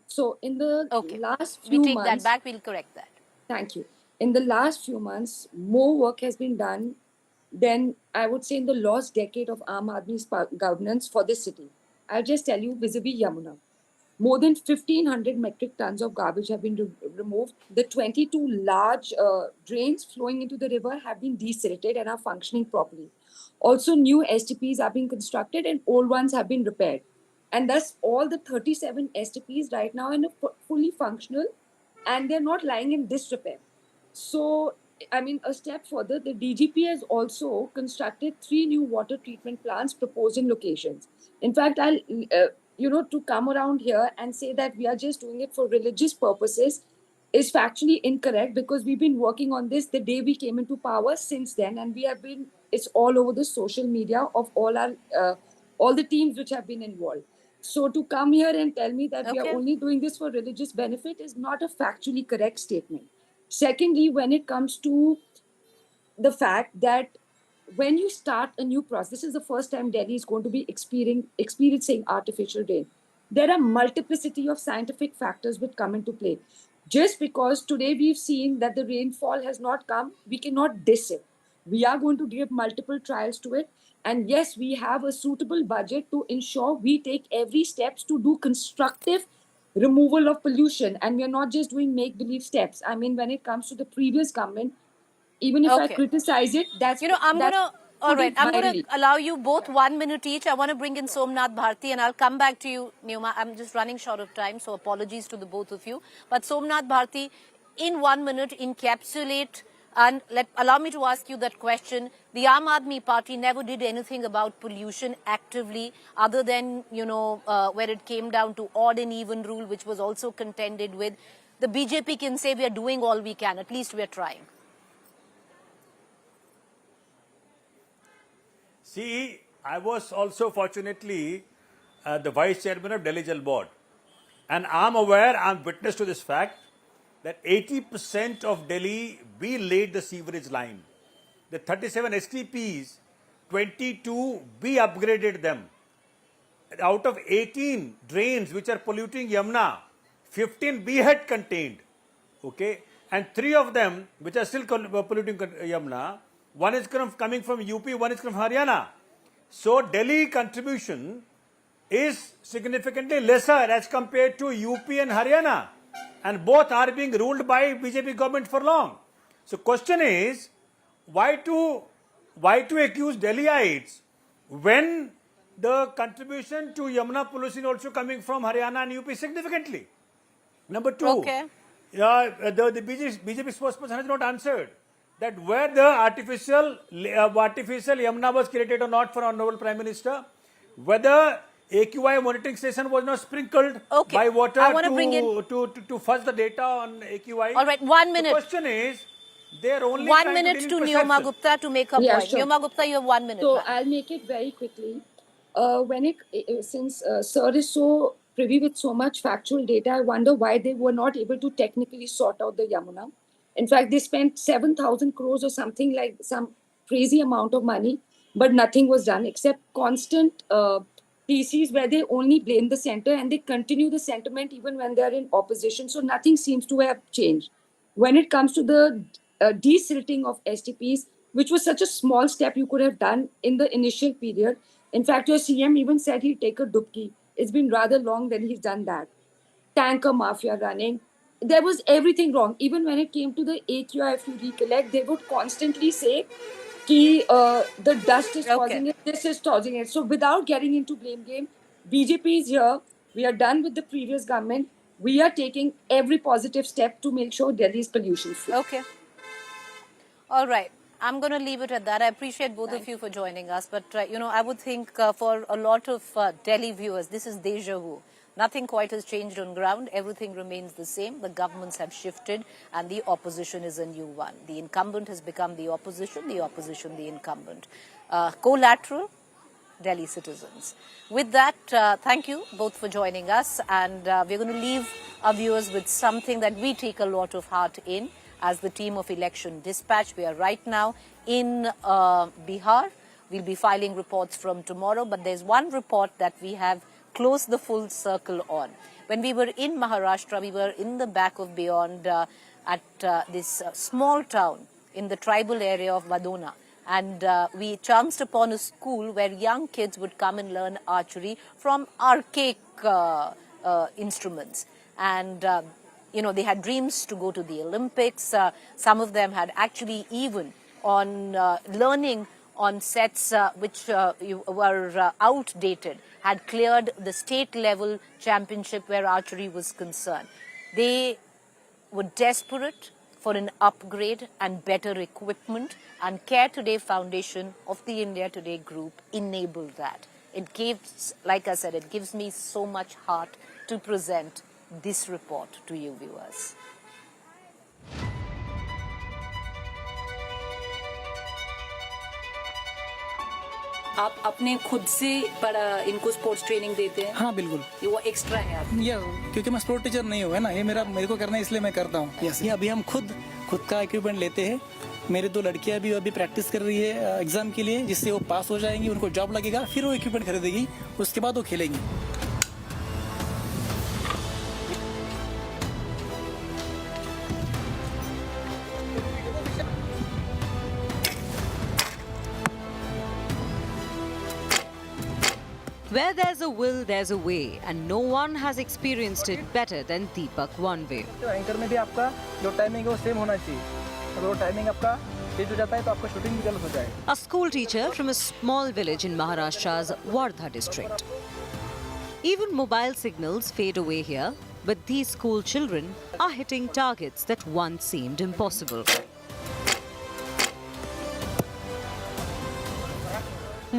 So in the last few We take months, that back. We'll correct that. Thank you. In the last few months, more work has been done than I would say in the last decade of Aam Aadmi's governance for this city. I'll just tell you vis-a-vis Yamuna. More than 1,500 metric tons of garbage have been removed. The 22 large drains flowing into the river have been desilted and are functioning properly. Also, new STPs are being constructed and old ones have been repaired. And thus, all the 37 STPs right now are fully functional and they're not lying in disrepair. So, I mean, a step further, the DGP has also constructed 3 new water treatment plants proposed in locations. In fact, I'll, to come around here and say that we are just doing it for religious purposes is factually incorrect because we've been working on this the day we came into power since then, and it's all over the social media of all the teams which have been involved. So to come here and tell me that we are only doing this for religious benefit is not a factually correct statement. Secondly, when it comes to the fact that when you start a new process, this is the first time Delhi is going to be experiencing artificial rain. There are multiplicity of scientific factors which come into play. Just because today we've seen that the rainfall has not come, we cannot diss it. We are going to give multiple trials to it. And yes, we have a suitable budget to ensure we take every steps to do constructive removal of pollution. And we are not just doing make-believe steps. I mean, when it comes to the previous government, even if I criticize it, I'm going to allow you both 1 minute each. I want to bring in Somnath Bharti and I'll come back to you, Neoma. I'm just running short of time, so apologies to the both of you. But Somnath Bharti, in 1 minute, encapsulate and allow me to ask you that question. The Aam Aadmi Party never did anything about pollution actively other than, where it came down to odd and even rule, which was also contended with. The BJP can say we are doing all we can. At least we are trying. See, I was also fortunately the vice chairman of Delhi Jal Board. And I'm witness to this fact that 80% of Delhi, we laid the sewerage line. The 37 STPs, 22, we upgraded them. Out of 18 drains which are polluting Yamuna, 15 we had contained. Okay? And 3 of them, which are still polluting Yamuna, one is coming from UP, one is from Haryana. So Delhi contribution is significantly lesser as compared to UP and Haryana. And both are being ruled by BJP government for long. So question is, why to accuse Delhiites when the contribution to Yamuna pollution also coming from Haryana and UP significantly? Number 2, the BJP spokesperson has not answered that where the artificial Yamuna was created or not for Honorable Prime Minister, whether AQI monitoring station was not sprinkled by water to fudge the data on AQI. All right, 1 minute. The question is, they're only 1 minute to Neoma Gupta to make a point. Sure. Neoma Gupta, you have 1 minute. So I'll make it very quickly. Since Sir is so privy with so much factual data, I wonder why they were not able to technically sort out the Yamuna. In fact, they spent 7,000 crores or something like some crazy amount of money, but nothing was done except constant PCs where they only blame the center and they continue the sentiment even when they're in opposition. So nothing seems to have changed. When it comes to the desilting of STPs, which was such a small step you could have done in the initial period. In fact, your CM even said he'd take a dubki. It's been rather long that he's done that. Tanker mafia running. There was everything wrong. Even when it came to the AQI, if you recollect, they would constantly say the dust is causing it, this is causing it. So without getting into blame game, BJP is here. We are done with the previous government. We are taking every positive step to make sure Delhi is pollution free. Okay. All right. I'm going to leave it at that. I appreciate both of you for joining us. But, I would think for a lot of Delhi viewers, this is deja vu. Nothing quite has changed on ground. Everything remains the same. The governments have shifted and the opposition is a new one. The incumbent has become the opposition the incumbent. Collateral, Delhi citizens. With that, thank you both for joining us. And we're going to leave our viewers with something that we take a lot of heart in. As the team of Election Dispatch, we are right now in Bihar. We'll be filing reports from tomorrow, but there's one report that we have closed the full circle on. When we were in Maharashtra, we were in the back of beyond at this small town in the tribal area of Vadona. And we chanced upon a school where young kids would come and learn archery from archaic instruments. And they had dreams to go to the Olympics. Some of them had actually even on learning on sets which were outdated, had cleared the state level championship where archery was concerned. They were desperate for an upgrade and better equipment, and Care Today Foundation of the India Today Group enabled that. It gives, like I said, it gives me so much heart to present this report to you viewers. आप अपने खुद से इनको sports training देते हैं? हाँ बिल्कुल, ये वो एक्स्ट्रा है आप? क्योंकि मैं स्पोर्ट टीचर नहीं हुआ ना, ये मेरे को करना है इसलिए मैं करता हूँ। ये अभी हम खुद का इक्विपमेंट लेते हैं। मेरी 2 लड़कियां भी अभी प्रैक्टिस कर रही है एग्जाम के लिए, जिससे वो पास हो जाएंगी, उनको जॉब लगेगा, फिर वो इक्विपमेंट खरीदेगी, उसके बाद वो खेलेंगी। Where there's a will, there's a way, and no one has experienced it better than Deepak Wanve. तो एंकर में भी आपका जो टाइमिंग है वो सेम होना चाहिए। अगर वो टाइमिंग आपका चेंज हो जाता है तो आपका शूटिंग भी गलत हो जाएगा। A school teacher from a small village in Maharashtra's Wardha district. Even mobile signals fade away here, but these school children are hitting targets that once seemed impossible.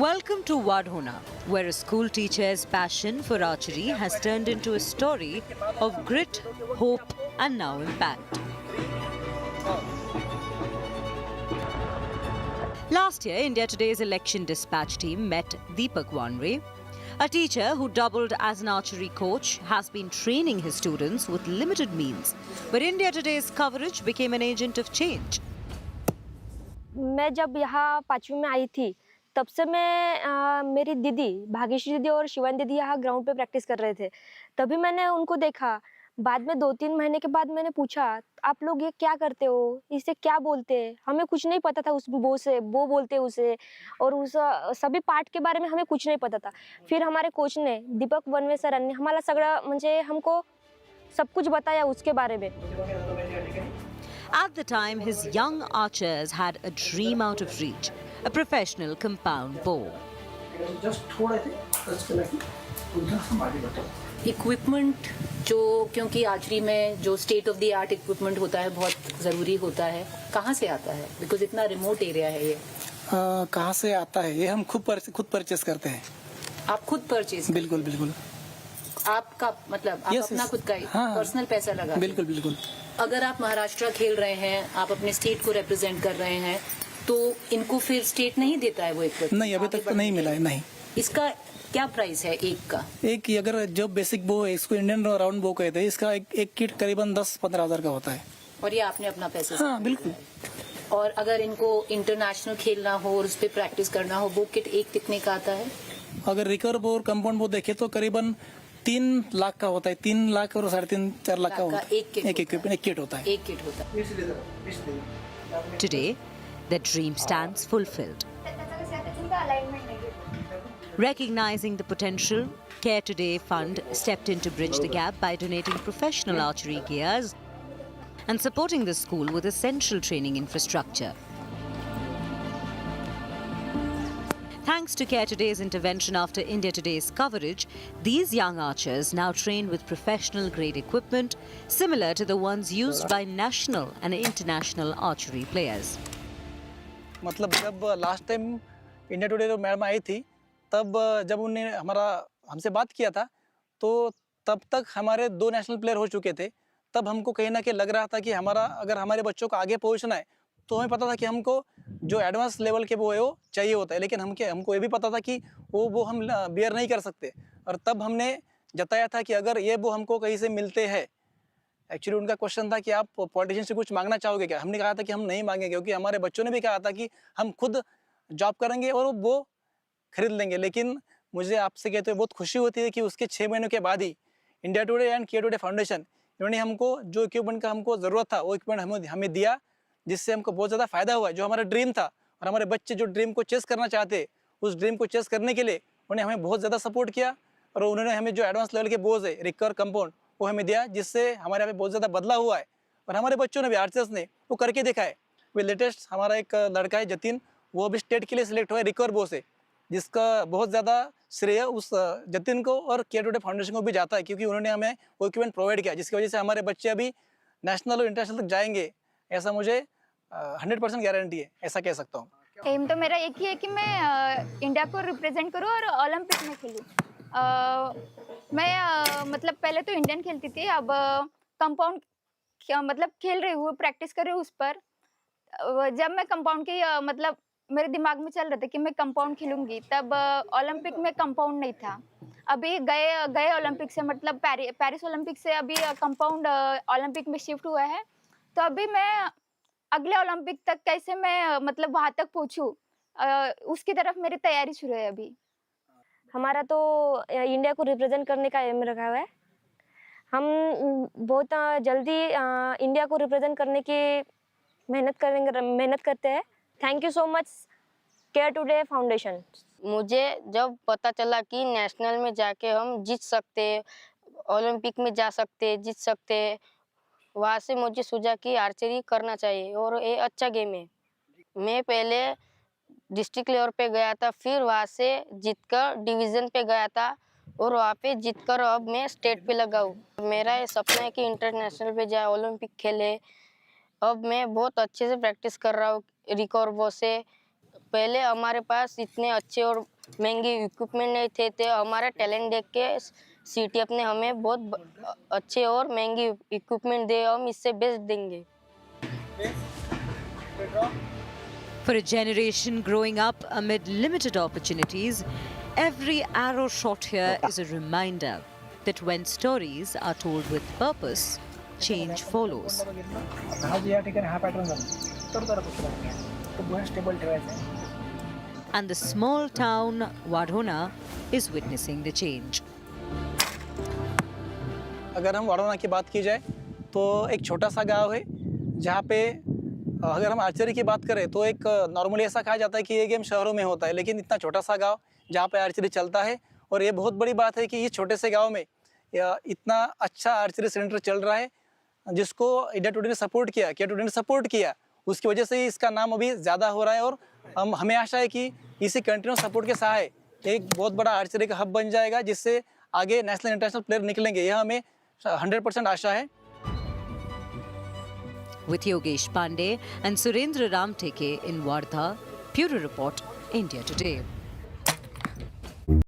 Welcome to Vadhona, where a school teacher's passion for archery has turned into a story of grit, hope, and now impact. Last year, India Today's Election Dispatch team met Deepak Wanve. A teacher who doubled as an archery coach has been training his students with limited means. But India Today's coverage became an agent of change. मैं जब यहाँ 5वीं में आई थी, तब से मैं मेरी दीदी भाग्यश्री दीदी और शिवानी दीदी यहाँ ग्राउंड पे प्रैक्टिस कर रहे थे। तभी मैंने उनको देखा। बाद में 2-3 महीने के बाद मैंने पूछा, आप लोग ये क्या करते हो, इसे क्या बोलते हैं? हमें कुछ नहीं पता था उस वो बोलते उसे, और उस सभी पार्ट के बारे में हमें कुछ नहीं पता था। फिर हमारे कोच ने, दीपक वनवे सर ने हमारा सगळं म्हणजे हमको सब कुछ बताया उसके बारे में। At the time, his young archers had a dream out of reach, a professional compound bow. Equipment जो, क्योंकि आर्चरी में जो state of the art equipment होता है बहुत ज़रूरी होता है, कहाँ से आता है? बिकॉज इतना रिमोट एरिया है ये। कहाँ से आता है? ये हम खुद परचेस करते हैं। आप खुद परचेस? बिल्कुल बिल्कुल। आपका मतलब आप अपना खुद का पर्सनल पैसा लगा? बिल्कुल बिल्कुल। अगर आप महाराष्ट्र खेल रहे हैं, आप अपने स्टेट को रिप्रेजेंट कर रहे हैं, तो इनको फिर स्टेट नहीं देता है वो इक्विपमेंट? नहीं, अभी तक तो नहीं मिला है। नहीं। इसका क्या प्राइस है एक का? एक की अगर जो बेसिक बो है, इसको इंडियन राउंड बो कहते हैं, इसका एक किट करीबन 10-15 हज़ार का होता है। और ये आपने अपना पैसे? हाँ बिल्कुल। और अगर इनको इंटरनेशनल खेलना हो और उस पर प्रैक्टिस करना हो, वो किट एक कितने का आता है? अगर रिकवर बो और कंपाउंड बो देखे तो करीबन 3 लाख का होता है। 3 लाख और 3.5-4 लाख का होता है। एक इक्विपमेंट, एक किट होता है। एक किट होता है। Today, their dream stands fulfilled. Recognizing the potential, Care Today Fund stepped in to bridge the gap by donating professional archery gears and supporting the school with essential training infrastructure. Thanks to Care Today's intervention after India Today's coverage, these young archers now train with professional-grade equipment similar to the ones used by national and international archery players. मतलब जब last time India today जो madam आई थी, तब जब उन्होंने हमसे बात किया था, तो तब तक हमारे 2 नेशनल प्लेयर हो चुके थे। तब हमको कहीं ना कहीं लग रहा था कि अगर हमारे बच्चों को आगे पहुंचना है, तो हमें पता था कि हमको जो एडवांस लेवल के वो है वो चाहिए होता है, लेकिन हमको ये भी पता था कि वो हम बियर नहीं कर सकते। और तब हमने जताया था कि अगर ये वो हमको कहीं से मिलते हैं, एक्चुअली उनका क्वेश्चन था कि आप पॉलिटिशियन से कुछ मांगना चाहोगे क्या? हमने कहा था कि हम नहीं मांगेंगे, क्योंकि हमारे बच्चों ने भी कहा था कि हम खुद जॉब करेंगे और वो खरीद लेंगे। लेकिन मुझे आपसे कहते हुए बहुत खुशी होती है कि उसके 6 महीनों के बाद ही इंडिया टुडे एंड किया टुडे फाउंडेशन, इन्होंने हमको जो इक्विपमेंट का हमको ज़रूरत था वो इक्विपमेंट हमें दिया, जिससे हमको बहुत ज़्यादा फ़ायदा हुआ। जो हमारा ड्रीम था और हमारे बच्चे जो ड्रीम को चेस करना चाहते, उस ड्रीम को चेस करने के लिए उन्होंने हमें बहुत ज़्यादा सपोर्ट किया। और उन्होंने हमें जो एडवांस लेवल के बोझ है, रिकर कंपाउंड, वो हमें दिया, जिससे हमारे यहाँ पे बहुत ज़्यादा बदलाव हुआ है। और हमारे बच्चों ने भी, आर्चर्स ने वो करके देखा है। वो लेटेस्ट हमारा एक लड़का है जतिन, वो अभी स्टेट के लिए सिलेक्ट हुआ है रिकर बो से, जिसका बहुत ज़्यादा श्रेय उस जतिन को और किया टुडे फाउंडेशन को भी जाता है, क्योंकि उन्होंने हमें वो इक्विपमेंट प्रोवाइड किया, जिसकी वजह से हमारे बच्चे अभी नेशनल और इंटरनेशनल तक जाएंगे, ऐसा मुझे 100% गारंटी है, ऐसा कह सकता हूँ। एम तो मेरा एक ही है कि मैं इंडिया को रिप्रेजेंट करूँ और ओलंपिक में खेलूँ। मैं मतलब पहले तो इंडियन खेलती थी, अब कंपाउंड मतलब खेल रही हूँ, प्रैक्टिस कर रही हूँ उस पर। जब मैं कंपाउंड की मतलब मेरे दिमाग में चल रहा था कि मैं कंपाउंड खेलूंगी, तब ओलंपिक में कंपाउंड नहीं था। अभी गए ओलंपिक से, मतलब पेरिस ओलंपिक से अभी कंपाउंड ओलंपिक में शिफ्ट हुआ है। तो अभी मैं अगले ओलंपिक तक कैसे मैं मतलब वहाँ तक पहुँचूँ, उसकी तरफ मेरी तैयारी शुरू है अभी। हमारा तो इंडिया को रिप्रेजेंट करने का एम रखा हुआ है। हम बहुत जल्दी इंडिया को रिप्रेजेंट करने की मेहनत करते हैं। थैंक यू सो मच किया टुडे फाउंडेशन। मुझे जब पता चला कि नेशनल में जाके हम जीत सकते, ओलंपिक में जा सकते, जीत सकते, वहाँ से मुझे सूझा कि आर्चरी करना चाहिए और ये अच्छा गेम है। मैं पहले डिस्ट्रिक्ट लेवल पे गया था, फिर वहाँ से जीतकर डिवीज़न पे गया था और वहाँ पे जीतकर अब मैं स्टेट पे लगा हूँ। मेरा ये सपना है कि इंटरनेशनल पे जाए, ओलंपिक खेले। अब मैं बहुत अच्छे से प्रैक्टिस कर रहा हूँ रिकॉर्बो से। पहले हमारे पास इतने अच्छे और महंगे इक्विपमेंट नहीं थे, हमारा टैलेंट देख के सीटीएफ ने हमें बहुत अच्छे और महंगे इक्विपमेंट दे, हम इससे बेस्ट देंगे। For a generation growing up amid limited opportunities, every arrow shot here is a reminder that when stories are told with purpose, change follows. And the small town Wadhona is witnessing the change. अगर हम वाडोना की बात की जाए तो एक छोटा सा गांव है जहाँ पे अगर हम आर्चरी की बात करें तो एक नॉर्मली ऐसा कहा जाता है कि ये गेम शहरों में होता है, लेकिन इतना छोटा सा गांव जहाँ पे आर्चरी चलता है। और ये बहुत बड़ी बात है कि इस छोटे से गांव में इतना अच्छा आर्चरी सेंटर चल रहा है, जिसको इंडिया टुडे ने सपोर्ट किया, किया टुडे ने सपोर्ट किया, उसकी वजह से ही इसका नाम अभी ज़्यादा हो रहा है। और हमें आशा है कि इसी कंटिन्यू सपोर्ट के सहाय एक बहुत बड़ा आर्चरी का हब बन जाएगा, जिससे आगे नेशनल इंटरनेशनल प्लेयर निकलेंगे, यह हमें 100% आशा है। With Yogesh Pandey and Surendra Ramteke in Wardha, Bureau Report, India Today.